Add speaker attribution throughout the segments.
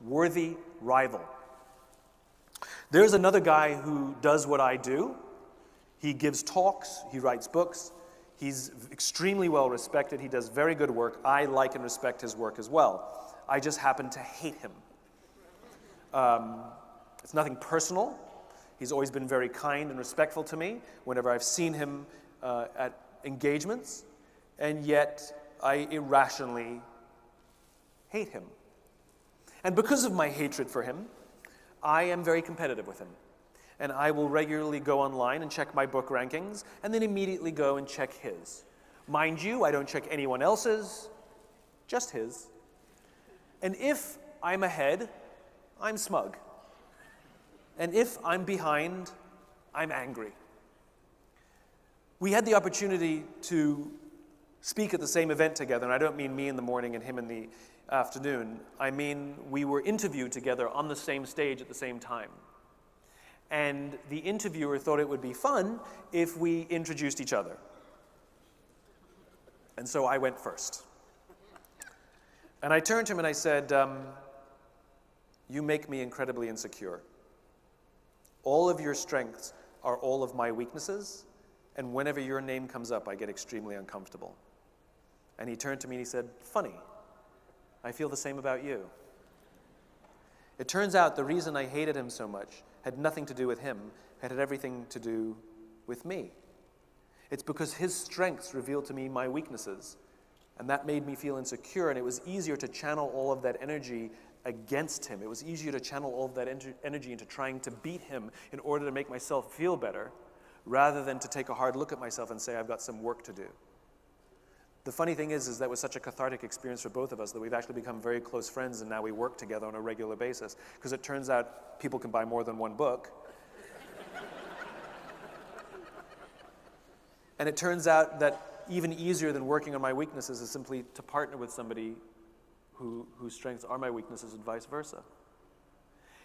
Speaker 1: worthy rival. There's another guy who does what I do. He gives talks, he writes books, he's extremely well respected, he does very good work. I like and respect his work as well. I just happen to hate him. It's nothing personal. He's always been very kind and respectful to me whenever I've seen him at engagements, and yet I irrationally hate him. And because of my hatred for him, I am very competitive with him. And I will regularly go online and check my book rankings, and then immediately go and check his. Mind you, I don't check anyone else's, just his. And if I'm ahead, I'm smug. And if I'm behind, I'm angry. We had the opportunity to speak at the same event together, and I don't mean me in the morning and him in the afternoon. I mean we were interviewed together on the same stage at the same time. And the interviewer thought it would be fun if we introduced each other. And so I went first. And I turned to him and I said, you make me incredibly insecure. All of your strengths are all of my weaknesses, and whenever your name comes up, I get extremely uncomfortable. And he turned to me and he said, funny, I feel the same about you. It turns out the reason I hated him so much had nothing to do with him, it had everything to do with me. It's because his strengths revealed to me my weaknesses, and that made me feel insecure, and it was easier to channel all of that energy against him. It was easier to channel all of that energy into trying to beat him in order to make myself feel better, rather than to take a hard look at myself and say, I've got some work to do. The funny thing is that was such a cathartic experience for both of us that we've actually become very close friends, and now we work together on a regular basis, because it turns out people can buy more than one book. And it turns out that even easier than working on my weaknesses is simply to partner with somebody whose strengths are my weaknesses, and vice versa.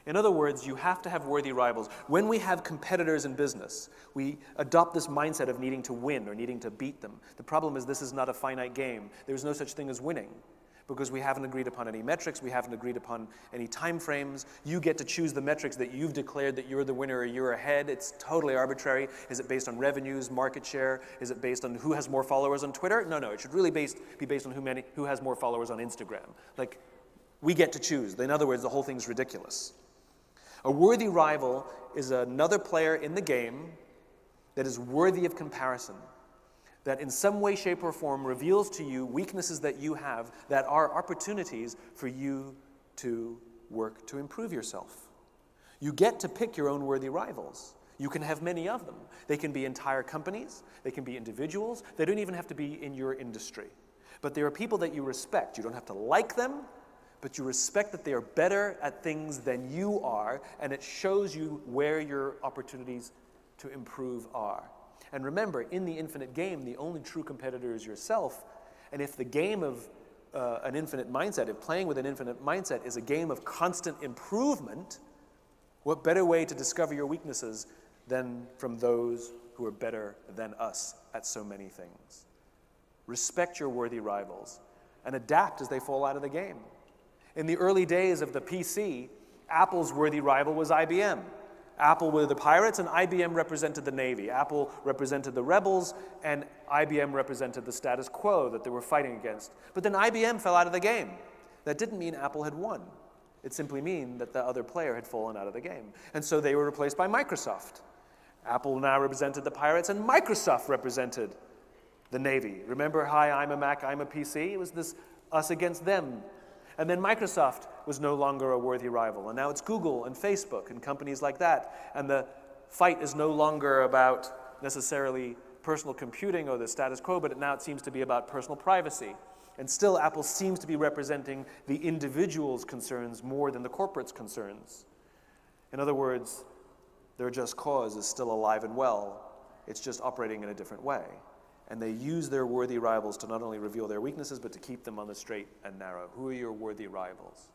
Speaker 1: In other words, you have to have worthy rivals. When we have competitors in business, we adopt this mindset of needing to win or needing to beat them. The problem is this is not a finite game. There's no such thing as winning, because we haven't agreed upon any metrics, we haven't agreed upon any time frames. You get to choose the metrics that you've declared that you're the winner or you're ahead. It's totally arbitrary. Is it based on revenues, market share? Is it based on who has more followers on Twitter? No, it should really be based on who has more followers on Instagram. Like, we get to choose. In other words, the whole thing's ridiculous. A worthy rival is another player in the game that is worthy of comparison, that in some way, shape, or form reveals to you weaknesses that you have that are opportunities for you to work to improve yourself. You get to pick your own worthy rivals. You can have many of them. They can be entire companies, they can be individuals, they don't even have to be in your industry. But there are people that you respect. You don't have to like them, but you respect that they are better at things than you are, and it shows you where your opportunities to improve are. And remember, in the infinite game, the only true competitor is yourself, and if the game of an infinite mindset, if playing with an infinite mindset is a game of constant improvement, what better way to discover your weaknesses than from those who are better than us at so many things? Respect your worthy rivals and adapt as they fall out of the game. In the early days of the PC, Apple's worthy rival was IBM. Apple were the pirates, and IBM represented the Navy. Apple represented the rebels, and IBM represented the status quo that they were fighting against. But then IBM fell out of the game. That didn't mean Apple had won. It simply meant that the other player had fallen out of the game. And so they were replaced by Microsoft. Apple now represented the pirates, and Microsoft represented the Navy. Remember, hi, I'm a Mac, I'm a PC? It was this us against them. And then Microsoft was no longer a worthy rival. And now it's Google and Facebook and companies like that. And the fight is no longer about necessarily personal computing or the status quo, but now it seems to be about personal privacy. And still, Apple seems to be representing the individual's concerns more than the corporate's concerns. In other words, their just cause is still alive and well. It's just operating in a different way. And they use their worthy rivals to not only reveal their weaknesses, but to keep them on the straight and narrow. Who are your worthy rivals?